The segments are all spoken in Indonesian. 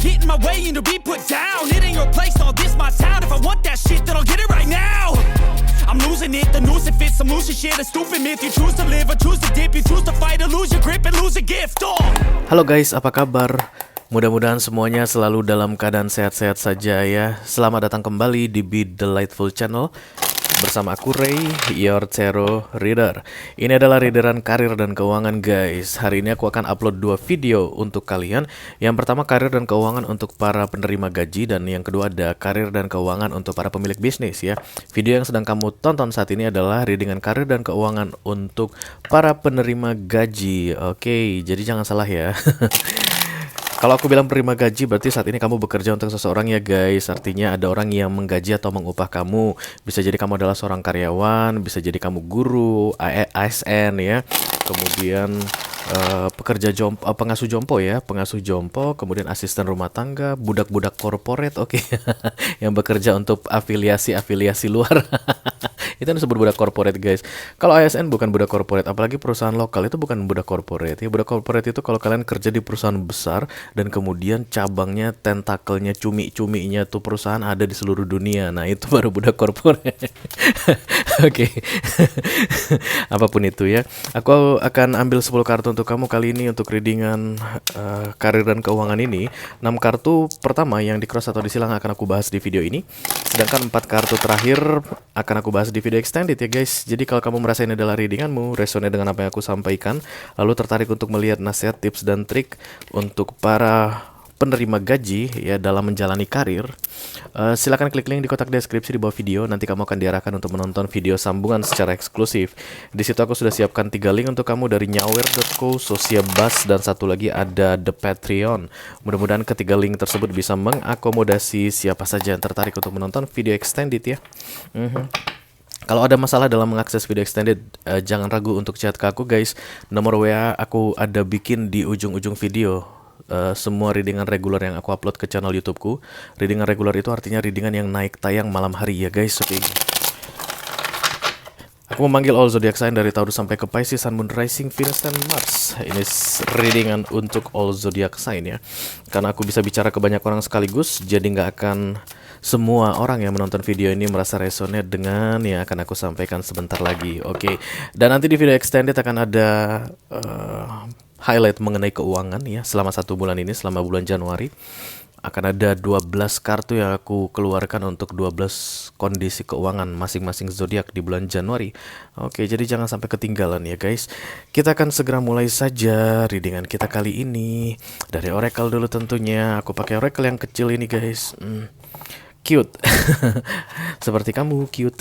get in my way and to be put down. It ain't your place, all this my town. If I want that shit, then I'll get it right now. I'm losing it, the noose it fits. I'm losing shit, a stupid myth. You choose to live or choose to dip. You choose to fight or lose your grip and lose a gift. Halo guys, apa kabar? Mudah-mudahan semuanya selalu dalam keadaan sehat-sehat saja ya. Selamat datang kembali di Be Delightful Channel bersama aku Ray, your tarot reader. Ini adalah readeran karir dan keuangan guys. Hari ini aku akan upload 2 video untuk kalian. Yang pertama karir dan keuangan untuk para penerima gaji, dan yang kedua ada karir dan keuangan untuk para pemilik bisnis ya. Video yang sedang kamu tonton saat ini adalah readingan karir dan keuangan untuk para penerima gaji. Oke, jadi jangan salah ya. Kalau aku bilang penerima gaji berarti saat ini kamu bekerja untuk seseorang ya guys. Artinya ada orang yang menggaji atau mengupah kamu. Bisa jadi kamu adalah seorang karyawan, bisa jadi kamu guru, ASN ya. Kemudian pengasuh jompo ya, pengasuh jompo, kemudian asisten rumah tangga, budak-budak korporat, oke. Yang bekerja untuk afiliasi luar. Itu yang disebut budak korporat guys. Kalau ASN bukan budak korporat, apalagi perusahaan lokal itu bukan budak korporat ya. Budak korporat itu kalau kalian kerja di perusahaan besar dan kemudian cabangnya, tentakelnya, cumi-cuminya tuh perusahaan ada di seluruh dunia. Nah, itu baru budak korporat. Oke. Apapun itu ya. Aku akan ambil 10 kartu untuk kamu kali ini untuk readingan karir dan keuangan ini. 6 kartu pertama yang di cross atau disilang akan aku bahas di video ini. Sedangkan 4 kartu terakhir akan aku bahas di video extended ya guys. Jadi kalau kamu merasa ini adalah readinganmu, resonate dengan apa yang aku sampaikan, lalu tertarik untuk melihat nasihat, tips, dan trik untuk para penerima gaji ya dalam menjalani karir, silakan klik link di kotak deskripsi di bawah video. Nanti kamu akan diarahkan untuk menonton video sambungan secara eksklusif. Di situ aku sudah siapkan 3 link untuk kamu dari nyawer.co, Sociabas, dan satu lagi ada The Patreon. Mudah-mudahan ketiga link tersebut bisa mengakomodasi siapa saja yang tertarik untuk menonton video extended ya. Kalau ada masalah dalam mengakses video extended, jangan ragu untuk chat ke aku guys. Nomor WA aku ada bikin di ujung-ujung video. Semua readingan reguler yang aku upload ke channel YouTubeku. Readingan reguler itu artinya readingan yang naik tayang malam hari ya guys. Oke. Aku memanggil all zodiac sign dari Taurus sampai ke Pisces, Sun, Moon, Rising, Venus, dan Mars. Ini readingan untuk all zodiac sign ya. Karena aku bisa bicara ke banyak orang sekaligus, jadi nggak akan semua orang yang menonton video ini merasa resonate dengan yang akan aku sampaikan sebentar lagi. Oke. Dan nanti di video extended akan ada highlight mengenai keuangan ya. Selama 1 bulan ini, selama bulan Januari, akan ada 12 kartu yang aku keluarkan untuk 12 kondisi keuangan masing-masing zodiak di bulan Januari. Oke, jadi jangan sampai ketinggalan ya guys. Kita akan segera mulai saja readingan kita kali ini. Dari oracle dulu tentunya. Aku pakai oracle yang kecil ini guys. Cute. Seperti kamu cute.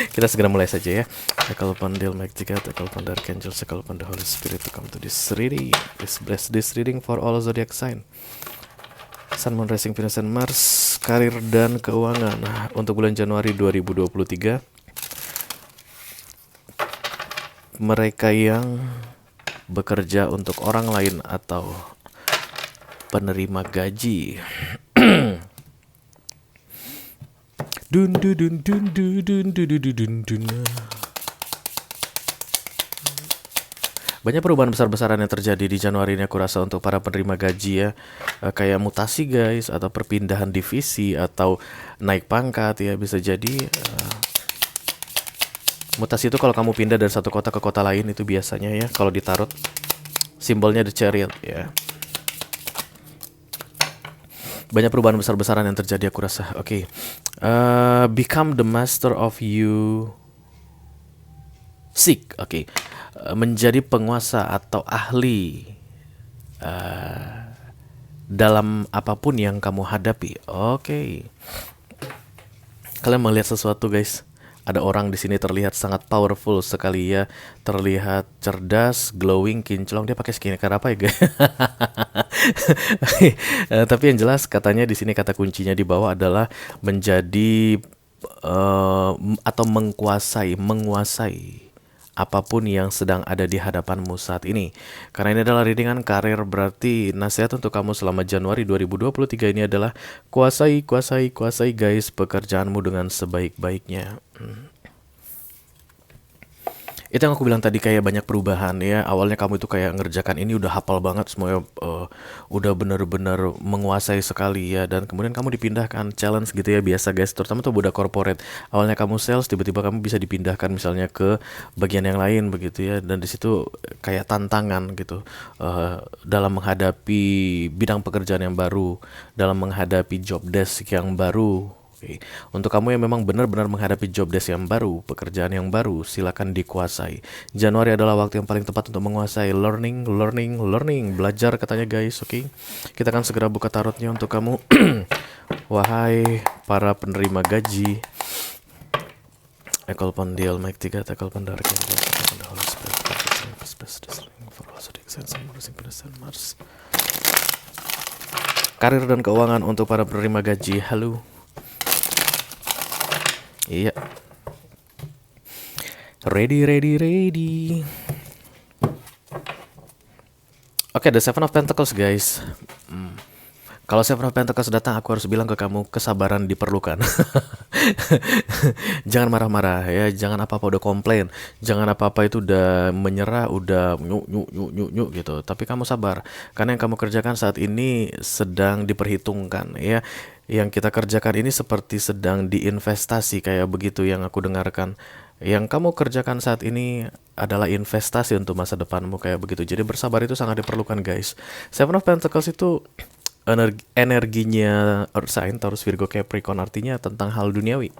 Kita segera mulai saja ya. I call upon the Almighty God, I call upon the Archangel, I call upon the Holy Spirit to come to this reading. Please bless this reading for all zodiac sign. Sun, Moon, Rising, Venus, and Mars. Karir dan keuangan untuk bulan Januari 2023. Mereka yang bekerja untuk orang lain atau penerima gaji. Dun dun dun dun dun dun dun dun. Banyak perubahan besar-besaran yang terjadi di Januari ini aku rasa untuk para penerima gaji ya. Kayak mutasi guys, atau perpindahan divisi, atau naik pangkat ya, bisa jadi. Mutasi itu kalau kamu pindah dari satu kota ke kota lain itu biasanya ya, kalau di tarot simbolnya the chariot ya. Banyak perubahan besar-besaran yang terjadi aku rasa. Oke. Become the master of you seek. Oke. Menjadi penguasa atau ahli dalam apapun yang kamu hadapi. Oke. Kalian melihat sesuatu guys. Ada orang di sini terlihat sangat powerful sekali ya, terlihat cerdas, glowing, kinclong. Dia pakai skincare apa ya guys? Tapi yang jelas katanya di sini kata kuncinya di bawah adalah menjadi atau menguasai apapun yang sedang ada di hadapanmu saat ini. Karena ini adalah readingan karir, berarti nasihat untuk kamu selama Januari 2023 ini adalah kuasai guys pekerjaanmu dengan sebaik-baiknya. Itu yang aku bilang tadi, kayak banyak perubahan ya. Awalnya kamu itu kayak ngerjakan ini udah hafal banget semuanya, udah bener-bener menguasai sekali ya. Dan kemudian kamu dipindahkan challenge gitu ya, biasa guys. Terutama tuh budak corporate. Awalnya kamu sales, tiba-tiba kamu bisa dipindahkan misalnya ke bagian yang lain begitu ya. Dan di situ kayak tantangan gitu, dalam menghadapi bidang pekerjaan yang baru, dalam menghadapi job desk yang baru. Oke. Untuk kamu yang memang benar-benar menghadapi job desk yang baru, pekerjaan yang baru, silakan dikuasai. Januari adalah waktu yang paling tepat untuk menguasai learning, learning, learning. Belajar katanya guys, oke. Kita akan segera buka tarotnya untuk kamu. Wahai para penerima gaji. Ekol Pondial, Mike 3, Ekol Pandar, Karir dan keuangan untuk para penerima gaji. Halo. Iya. Ready, ready, ready. Oke, the Seven of Pentacles guys. Kalau Seven of Pentacles datang, aku harus bilang ke kamu, kesabaran diperlukan. Jangan marah-marah ya, jangan apa-apa udah komplain, jangan apa-apa itu udah menyerah, udah nyuk gitu. Tapi kamu sabar, karena yang kamu kerjakan saat ini sedang diperhitungkan ya. Yang kita kerjakan ini seperti sedang diinvestasi, kayak begitu yang aku dengarkan. Yang kamu kerjakan saat ini adalah investasi untuk masa depanmu, kayak begitu. Jadi bersabar itu sangat diperlukan guys. Seven of Pentacles itu energinya Earth sign, Taurus, Virgo, Capricorn, artinya tentang hal duniawi.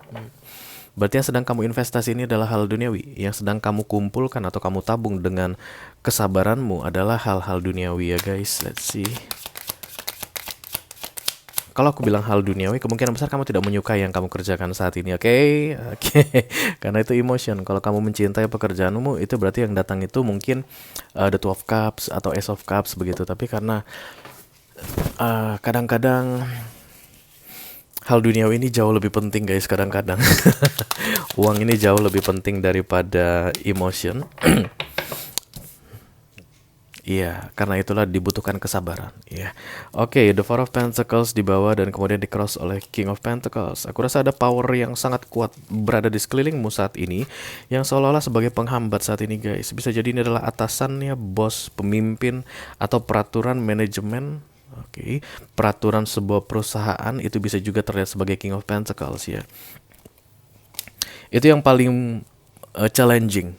Berarti yang sedang kamu investasi ini adalah hal duniawi. Yang sedang kamu kumpulkan atau kamu tabung dengan kesabaranmu adalah hal-hal duniawi ya guys. Let's see. Kalau aku bilang hal duniawi, kemungkinan besar kamu tidak menyukai yang kamu kerjakan saat ini, oke? Karena itu emotion. Kalau kamu mencintai pekerjaanmu, itu berarti yang datang itu mungkin the Two of Cups atau Ace of Cups begitu. Tapi karena kadang-kadang hal duniawi ini jauh lebih penting guys, kadang-kadang. Uang ini jauh lebih penting daripada emotion. Iya, karena itulah dibutuhkan kesabaran. Iya. Oke, the Four of Pentacles di bawah dan kemudian di cross oleh King of Pentacles. Aku rasa ada power yang sangat kuat berada di sekelilingmu saat ini, yang seolah-olah sebagai penghambat saat ini guys. Bisa jadi ini adalah atasannya, bos, pemimpin, atau peraturan manajemen. Oke, peraturan sebuah perusahaan itu bisa juga terlihat sebagai King of Pentacles ya. Itu yang paling challenging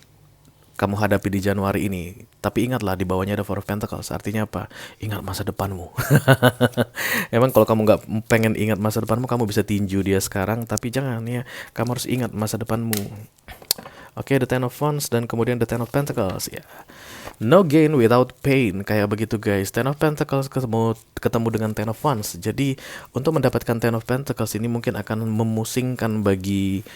kamu hadapi di Januari ini. Tapi ingatlah, di bawahnya ada Four of Pentacles. Artinya apa? Ingat masa depanmu. Emang kalau kamu nggak pengen ingat masa depanmu, kamu bisa tinju dia sekarang. Tapi jangan ya, kamu harus ingat masa depanmu. Oke, the Ten of Wands dan kemudian the Ten of Pentacles ya. No gain without pain, kayak begitu guys. Ten of Pentacles ketemu dengan Ten of Wands. Jadi untuk mendapatkan Ten of Pentacles ini mungkin akan memusingkan bagi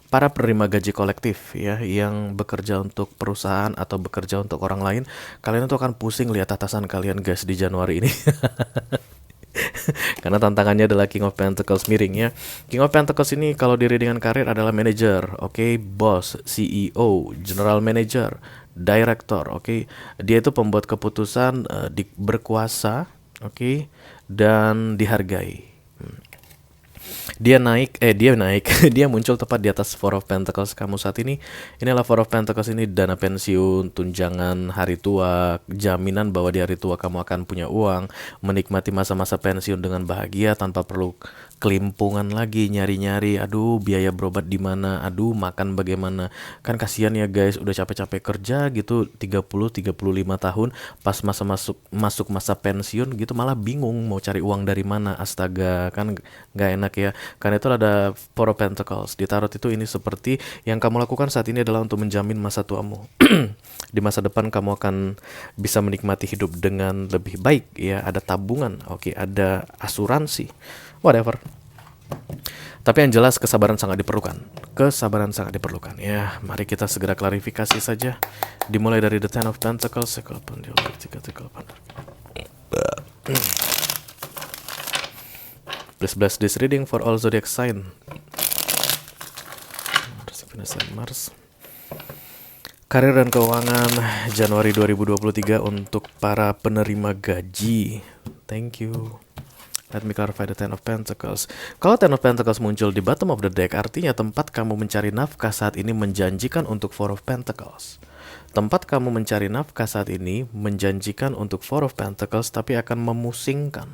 para penerima gaji kolektif ya, yang bekerja untuk perusahaan atau bekerja untuk orang lain. Kalian itu akan pusing lihat atasan kalian guys di Januari ini. Karena tantangannya adalah King of Pentacles miring ya. King of Pentacles ini kalau diri dengan karir adalah manager, oke, bos, CEO, general manager, director, oke. Dia itu pembuat keputusan, berkuasa, oke, dan dihargai. Dia naik, dia muncul tepat di atas Four of Pentacles kamu saat ini. Inilah Four of Pentacles ini, dana pensiun, tunjangan hari tua, jaminan bahwa di hari tua kamu akan punya uang, menikmati masa-masa pensiun dengan bahagia tanpa perlu kelimpungan lagi, nyari-nyari, aduh biaya berobat di mana, aduh makan bagaimana. Kan kasihan ya guys, udah capek-capek kerja gitu 30-35 tahun, pas masuk masa pensiun gitu malah bingung mau cari uang dari mana. Astaga, kan nggak enak ya. Karena itu ada Four of Pentacles di tarot itu. Ini seperti yang kamu lakukan saat ini adalah untuk menjamin masa tuamu. Di masa depan kamu akan bisa menikmati hidup dengan lebih baik ya. Ada tabungan, oke, ada asuransi, whatever. Tapi yang jelas kesabaran sangat diperlukan. Kesabaran sangat diperlukan ya. Mari kita segera klarifikasi saja. Dimulai dari the Ten of Pentacles. Please bless this reading for all zodiac sign. Mars. Karir dan keuangan Januari 2023 untuk para penerima gaji. Thank you. Let me clarify the Ten of Pentacles. Kalau Ten of Pentacles muncul di bottom of the deck, artinya tempat kamu mencari nafkah saat ini menjanjikan untuk Four of Pentacles. Tempat kamu mencari nafkah saat ini menjanjikan untuk Four of Pentacles, tapi akan memusingkan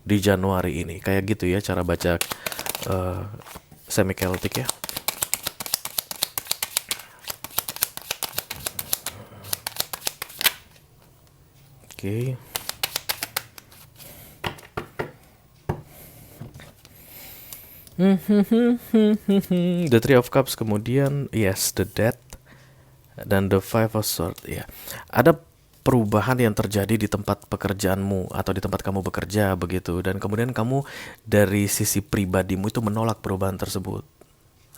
di Januari ini. Kayak gitu ya cara baca semi-Celtic ya. Oke. The Three of Cups, kemudian yes, the Death, dan the Five of Swords. Ya, ada perubahan yang terjadi di tempat pekerjaanmu atau di tempat kamu bekerja begitu, dan kemudian kamu dari sisi pribadimu itu menolak perubahan tersebut.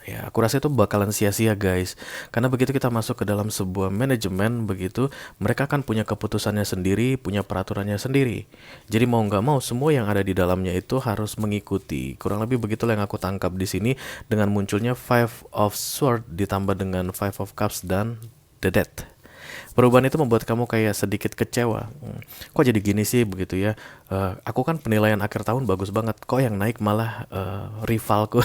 Ya, aku rasa itu bakalan sia-sia guys. Karena begitu kita masuk ke dalam sebuah manajemen begitu, mereka akan punya keputusannya sendiri, punya peraturannya sendiri. Jadi mau nggak mau semua yang ada di dalamnya itu harus mengikuti. Kurang lebih begitulah yang aku tangkap di sini dengan munculnya Five of Swords ditambah dengan Five of Cups dan the Death. Perubahan itu membuat kamu kayak sedikit kecewa. Kok jadi gini sih begitu ya? Aku kan penilaian akhir tahun bagus banget. Kok yang naik malah rivalku?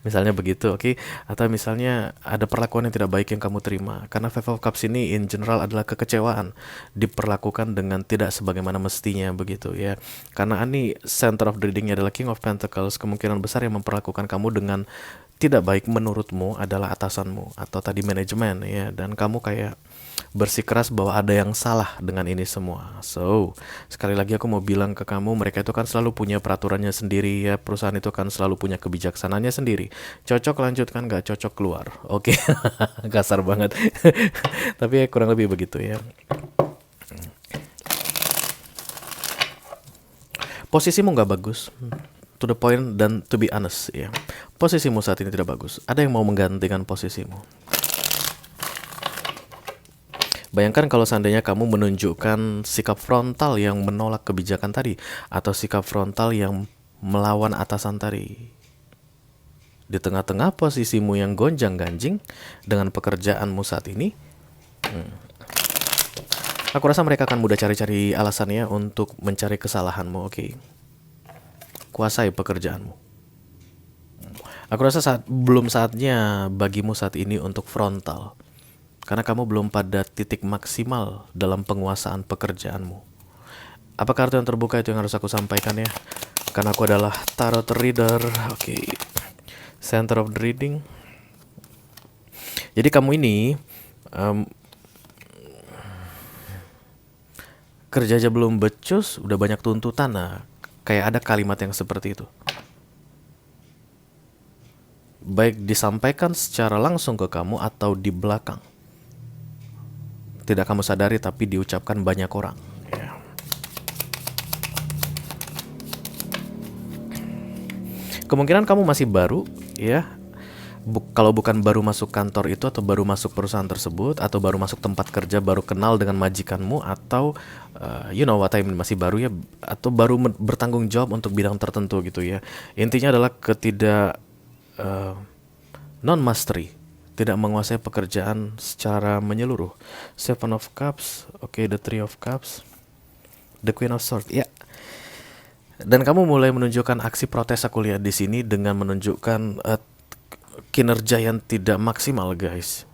Misalnya begitu, oke? Atau misalnya ada perlakuan yang tidak baik yang kamu terima. Karena Five of Cups ini in general adalah kekecewaan. Diperlakukan dengan tidak sebagaimana mestinya begitu ya. Karena ini center of the reading-nya adalah King of Pentacles. Kemungkinan besar yang memperlakukan kamu dengan tidak baik menurutmu adalah atasanmu atau tadi manajemen ya. Dan kamu kayak bersikeras bahwa ada yang salah dengan ini semua. So, sekali lagi aku mau bilang ke kamu, mereka itu kan selalu punya peraturannya sendiri ya. Perusahaan itu kan selalu punya kebijaksanaannya sendiri. Cocok lanjutkan, nggak cocok keluar. Oke, kasar banget. Tapi ya kurang lebih begitu ya. Posisimu nggak bagus. To the point dan to be honest ya. Posisimu saat ini tidak bagus. Ada yang mau menggantikan posisimu. Bayangkan kalau seandainya kamu menunjukkan sikap frontal yang menolak kebijakan tadi, atau sikap frontal yang melawan atasan tadi. Di tengah-tengah posisimu yang gonjang-ganjing dengan pekerjaanmu saat ini, aku rasa mereka akan mudah cari-cari alasannya untuk mencari kesalahanmu, oke? Kuasai pekerjaanmu. Aku rasa belum saatnya bagimu saat ini untuk frontal. Karena kamu belum pada titik maksimal dalam penguasaan pekerjaanmu. Apa kartu yang terbuka itu yang harus aku sampaikan ya? Karena aku adalah tarot reader. Oke. Center of the reading. Jadi kamu ini kerja aja belum becus, udah banyak tuntutan. Nah, kayak ada kalimat yang seperti itu. Baik disampaikan secara langsung ke kamu atau di belakang. Tidak kamu sadari tapi diucapkan banyak orang ya. Kemungkinan kamu masih baru ya. Kalau bukan baru masuk kantor itu, atau baru masuk perusahaan tersebut, atau baru masuk tempat kerja, baru kenal dengan majikanmu, atau you know what I mean, masih baru ya, atau baru bertanggung jawab untuk bidang tertentu gitu ya. Intinya adalah non-mastery, tidak menguasai pekerjaan secara menyeluruh. Seven of Cups, oke, the Three of Cups, the Queen of Swords, ya. Dan kamu mulai menunjukkan aksi protes, aku lihat di sini, dengan menunjukkan kinerja yang tidak maksimal, guys.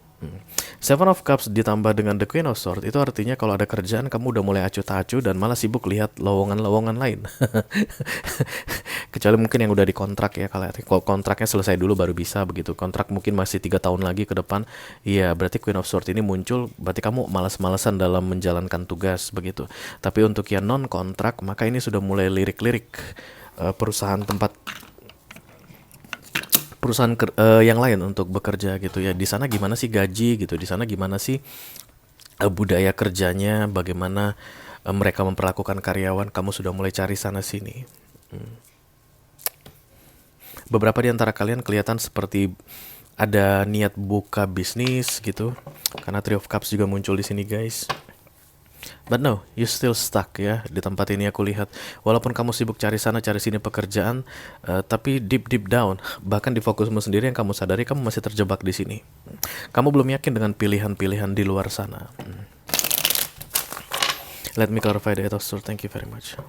Seven of Cups ditambah dengan the Queen of Swords, itu artinya kalau ada kerjaan kamu udah mulai acuh tak acuh dan malah sibuk lihat lowongan-lowongan lain. Kecuali mungkin yang udah dikontrak ya, kalau kontraknya selesai dulu baru bisa begitu. Kontrak mungkin masih 3 tahun lagi ke depan. Iya, berarti Queen of Swords ini muncul, berarti kamu malas-malasan dalam menjalankan tugas begitu. Tapi untuk yang non kontrak, maka ini sudah mulai lirik-lirik perusahaan yang lain untuk bekerja gitu ya. Di sana gimana sih gaji gitu, di sana gimana sih budaya kerjanya, bagaimana mereka memperlakukan karyawan, kamu sudah mulai cari sana sini. Beberapa di antara kalian kelihatan seperti ada niat buka bisnis gitu, karena Three of Cups juga muncul di sini, guys. But no, you still stuck ya di tempat ini, aku lihat. Walaupun kamu sibuk cari sana cari sini pekerjaan, tapi deep down, bahkan di fokusmu sendiri yang kamu sadari, kamu masih terjebak di sini. Kamu belum yakin dengan pilihan-pilihan di luar sana. Let me clarify the Eight of Swords. Thank you very much.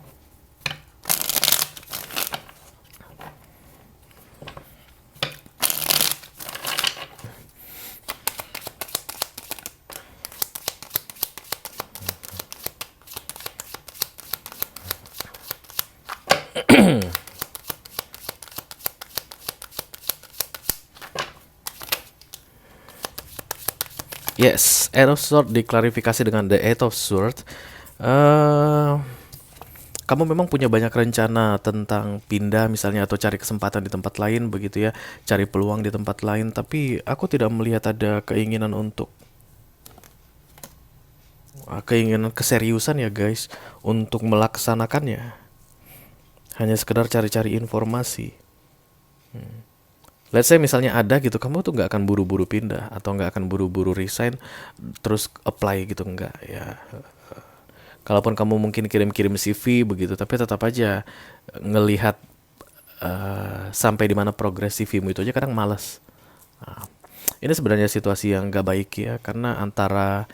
Yes, Eight of Swords diklarifikasi dengan The Eight of Swords. Eh, Kamu memang punya banyak rencana tentang pindah misalnya atau cari kesempatan di tempat lain begitu ya, cari peluang di tempat lain, tapi aku tidak melihat ada keinginan untuk keinginan keseriusan ya guys untuk melaksanakannya. Hanya sekedar cari-cari informasi. Let's say misalnya ada gitu, kamu tuh nggak akan buru-buru pindah atau nggak akan buru-buru resign terus apply gitu, nggak ya. Kalaupun kamu mungkin kirim-kirim CV begitu, tapi tetap aja ngelihat sampai di mana progres CV-mu itu aja kadang malas. Nah, ini sebenarnya situasi yang nggak baik ya, karena antara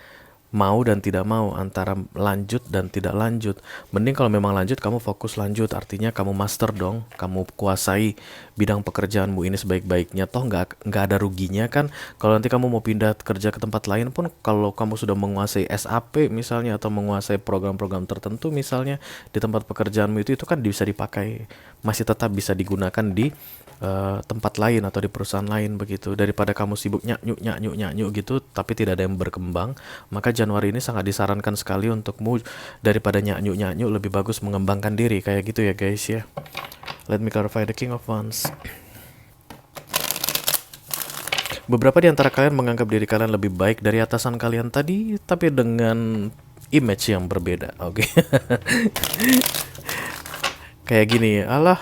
mau dan tidak mau, antara lanjut dan tidak lanjut. Mending kalau memang lanjut, kamu fokus lanjut, artinya kamu master dong, kamu kuasai bidang pekerjaanmu ini sebaik-baiknya. Toh nggak ada ruginya kan. Kalau nanti kamu mau pindah kerja ke tempat lain pun, kalau kamu sudah menguasai SAP misalnya atau menguasai program-program tertentu misalnya di tempat pekerjaanmu itu kan bisa dipakai, masih tetap bisa digunakan di tempat lain atau di perusahaan lain begitu, daripada kamu sibuk nyaknyuk gitu tapi tidak ada yang berkembang. Maka Januari ini sangat disarankan sekali untukmu, daripada nyaknyuk lebih bagus mengembangkan diri kayak gitu ya guys ya. Let me clarify the King of Wands. Beberapa di antara kalian menganggap diri kalian lebih baik dari atasan kalian tadi, tapi dengan image yang berbeda. Oke. Kayak gini, alah,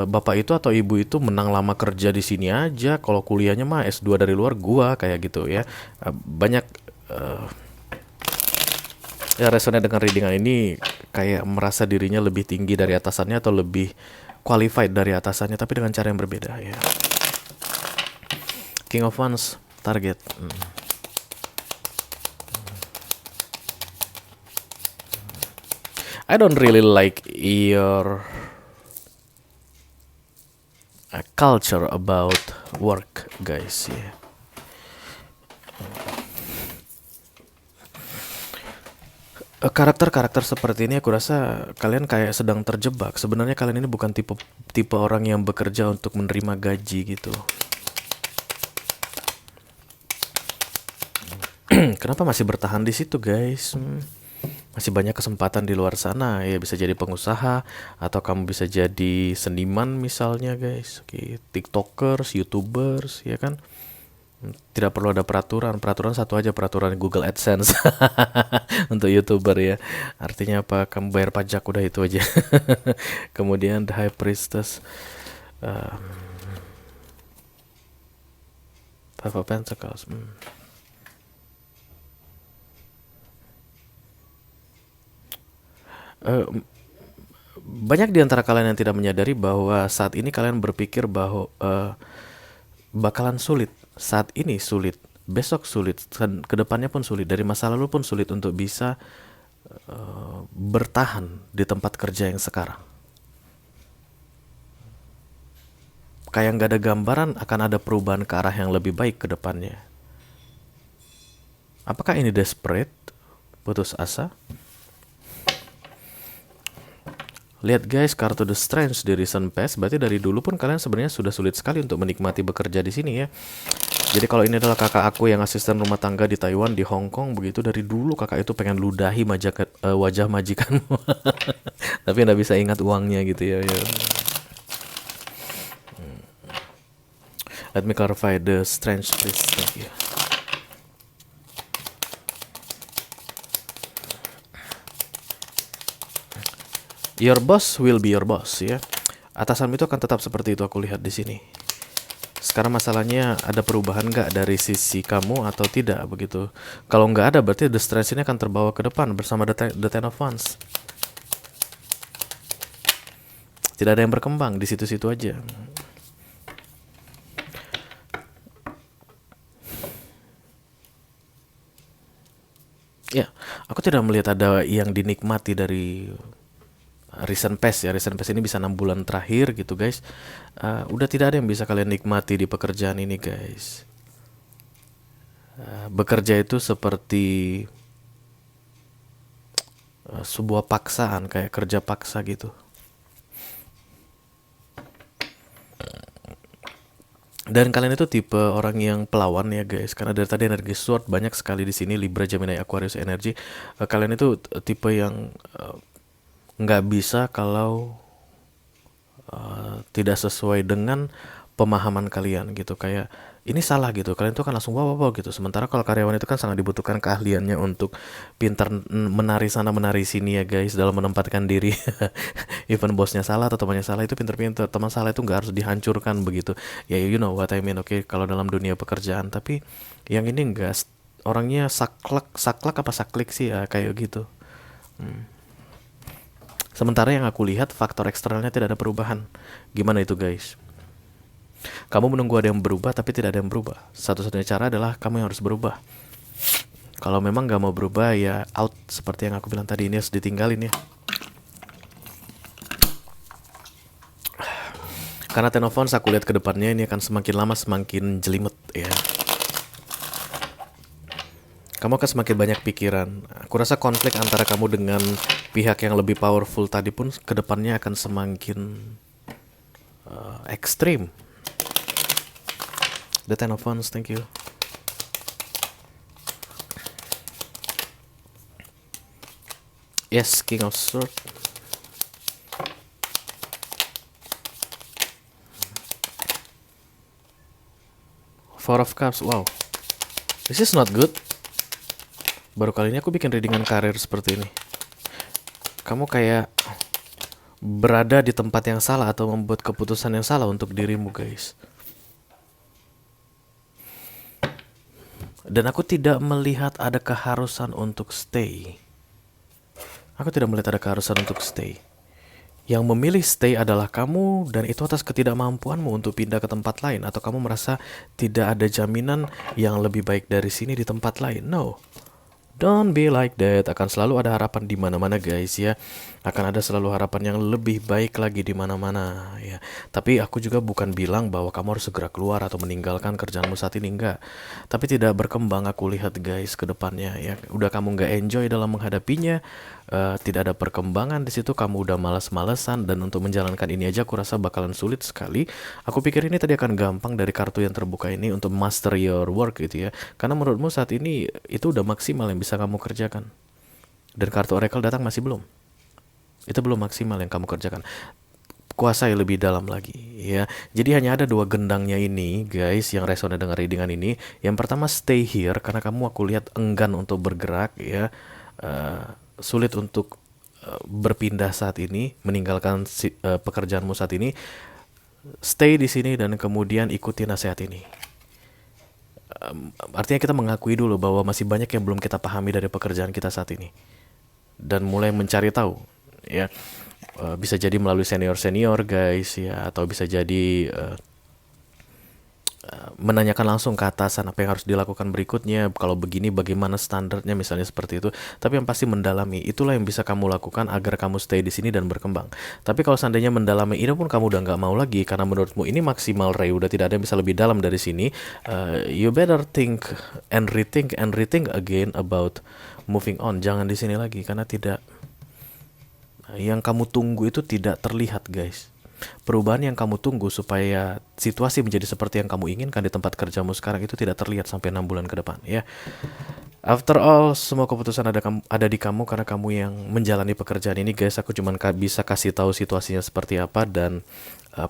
bapak itu atau ibu itu menang lama kerja di sini aja, kalau kuliahnya mah S2 dari luar gua, kayak gitu ya. Banyak ya resonate dengan readingan ini, kayak merasa dirinya lebih tinggi dari atasannya atau lebih qualified dari atasannya, tapi dengan cara yang berbeda ya. King of Wands, target. I don't really like your culture about work, guys. Yeah. Karakter-karakter seperti ini aku rasa kalian kayak sedang terjebak. Sebenarnya kalian ini bukan tipe orang yang bekerja untuk menerima gaji gitu. Kenapa masih bertahan di situ, guys? Masih banyak kesempatan di luar sana ya, bisa jadi pengusaha atau kamu bisa jadi seniman misalnya guys. Oke, tiktokers, youtubers ya kan. Tidak perlu ada peraturan satu aja, peraturan Google AdSense untuk youtuber ya. Artinya apa, kamu bayar pajak udah itu aja. Kemudian The High Priestess, Five of Pentacles. Banyak di antara kalian yang tidak menyadari bahwa saat ini kalian berpikir bahwa bakalan sulit. Saat ini sulit, besok sulit, kedepannya pun sulit, dari masa lalu pun sulit untuk bisa bertahan di tempat kerja yang sekarang. Kayak nggak ada gambaran akan ada perubahan ke arah yang lebih baik ke depannya. Apakah ini desperate? Putus asa? Lihat guys, kartu The Strange di recent past, berarti dari dulu pun kalian sebenarnya sudah sulit sekali untuk menikmati bekerja di sini ya. Jadi kalau ini adalah kakak aku yang asisten rumah tangga di Taiwan, di Hong Kong begitu, dari dulu kakak itu pengen ludahi wajah majikanmu. Tapi nggak bisa ingat uangnya gitu ya. Let me clarify the Strange please. Thank you. Your boss will be your boss ya. Atasanmu itu akan tetap seperti itu, aku lihat di sini. Sekarang masalahnya ada perubahan nggak dari sisi kamu atau tidak begitu. Kalau nggak ada, berarti the stress ini akan terbawa ke depan bersama the Ten of Wands. Tidak ada yang berkembang, di situ-situ aja. Ya, aku tidak melihat ada yang dinikmati dari recent past ya. Recent past ini bisa 6 bulan terakhir gitu guys. Udah tidak ada yang bisa kalian nikmati di pekerjaan ini guys. Bekerja itu seperti sebuah paksaan, kayak kerja paksa gitu. Dan kalian itu tipe orang yang pelawan ya guys, karena dari tadi energi sword banyak sekali di sini, Libra, Gemini, Aquarius energi. Kalian itu tipe yang nggak bisa kalau tidak sesuai dengan pemahaman kalian gitu. Kayak ini salah gitu, kalian tuh kan langsung wow, wow, wow gitu. Sementara kalau karyawan itu kan sangat dibutuhkan keahliannya untuk pintar menari sana menari sini ya guys, dalam menempatkan diri. Even bosnya salah atau temannya salah itu pinter-pinter, teman salah itu nggak harus dihancurkan begitu ya, you know what I mean. Oke, kalau dalam dunia pekerjaan. Tapi yang ini enggak, orangnya saklek saklek apa saklik sih ya, kayak gitu. Sementara yang aku lihat faktor eksternalnya tidak ada perubahan. Gimana itu guys? Kamu menunggu ada yang berubah tapi tidak ada yang berubah. Satu-satunya cara adalah kamu yang harus berubah. Kalau memang gak mau berubah ya out, seperti yang aku bilang tadi, ini harus ditinggalin ya. Karena Ten of Wands aku lihat ke depannya ini akan semakin lama semakin jelimet ya. Kamu akan semakin banyak pikiran. Aku rasa konflik antara kamu dengan pihak yang lebih powerful tadi pun ke depannya akan semakin ekstrim. The Ten of Wands, thank you. Yes, King of Swords. Four of Cups, wow. This is not good. Baru kali ini aku bikin readingan karir seperti ini. Kamu kayak berada di tempat yang salah atau membuat keputusan yang salah untuk dirimu guys. Dan aku tidak melihat ada keharusan untuk stay. Aku tidak melihat ada keharusan untuk stay. Yang memilih stay adalah kamu, dan itu atas ketidakmampuanmu untuk pindah ke tempat lain. Atau kamu merasa tidak ada jaminan yang lebih baik dari sini di tempat lain. No. Don't be like that. Akan selalu ada harapan di mana-mana guys ya. Akan ada selalu harapan yang lebih baik lagi di mana-mana ya. Tapi aku juga bukan bilang bahwa kamu harus segera keluar atau meninggalkan kerjaanmu saat ini, enggak. Tapi tidak berkembang aku lihat guys ke depannya ya. Udah kamu nggak enjoy dalam menghadapinya, tidak ada perkembangan di situ, kamu udah malas-malesan, dan untuk menjalankan ini aja aku rasa bakalan sulit sekali. Aku pikir ini tadi akan gampang dari kartu yang terbuka ini untuk master your work gitu ya. Karena menurutmu saat ini itu udah maksimal yang bisa kamu kerjakan. Dan kartu Oracle datang masih belum. Itu belum maksimal yang kamu kerjakan. Kuasai lebih dalam lagi ya. Jadi hanya ada dua gendangnya ini guys yang resonate dengan readingan ini. Yang pertama stay here, karena kamu aku lihat enggan untuk bergerak ya. Sulit untuk berpindah saat ini, meninggalkan pekerjaanmu saat ini. Stay di sini dan kemudian ikuti nasihat ini. Artinya kita mengakui dulu bahwa masih banyak yang belum kita pahami dari pekerjaan kita saat ini, dan mulai mencari tahu ya. Bisa jadi melalui senior guys ya, atau bisa jadi menanyakan langsung ke atasan apa yang harus dilakukan berikutnya, kalau begini bagaimana standarnya misalnya seperti itu. Tapi yang pasti mendalami, itulah yang bisa kamu lakukan agar kamu stay di sini dan berkembang. Tapi kalau seandainya mendalami ini pun kamu udah nggak mau lagi karena menurutmu ini maksimal Ray, udah tidak ada yang bisa lebih dalam dari sini, you better think and rethink again about moving on. Jangan di sini lagi karena tidak, yang kamu tunggu itu tidak terlihat guys. Perubahan yang kamu tunggu supaya situasi menjadi seperti yang kamu inginkan di tempat kerjamu sekarang itu tidak terlihat sampai 6 bulan ke depan ya. After all, semua keputusan ada di kamu karena kamu yang menjalani pekerjaan ini guys. Aku cuma bisa kasih tahu situasinya seperti apa dan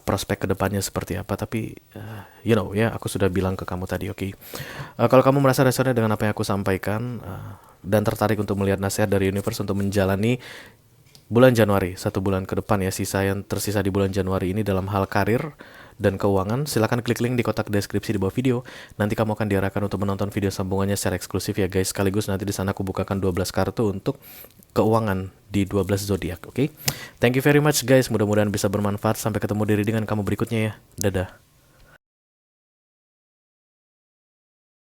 prospek kedepannya seperti apa. Tapi you know ya, aku sudah bilang ke kamu tadi, oke. Kalau kamu merasa resonate dengan apa yang aku sampaikan dan tertarik untuk melihat nasihat dari universe untuk menjalani bulan Januari, 1 bulan ke depan ya, sisa yang tersisa di bulan Januari ini dalam hal karir dan keuangan, silakan klik link di kotak deskripsi di bawah video. Nanti kamu akan diarahkan untuk menonton video sambungannya secara eksklusif ya guys. Sekaligus nanti di sana aku bukakan 12 kartu untuk keuangan di 12 zodiak, oke? Thank you very much guys, mudah-mudahan bisa bermanfaat. Sampai ketemu di readingan kamu berikutnya ya. Dadah.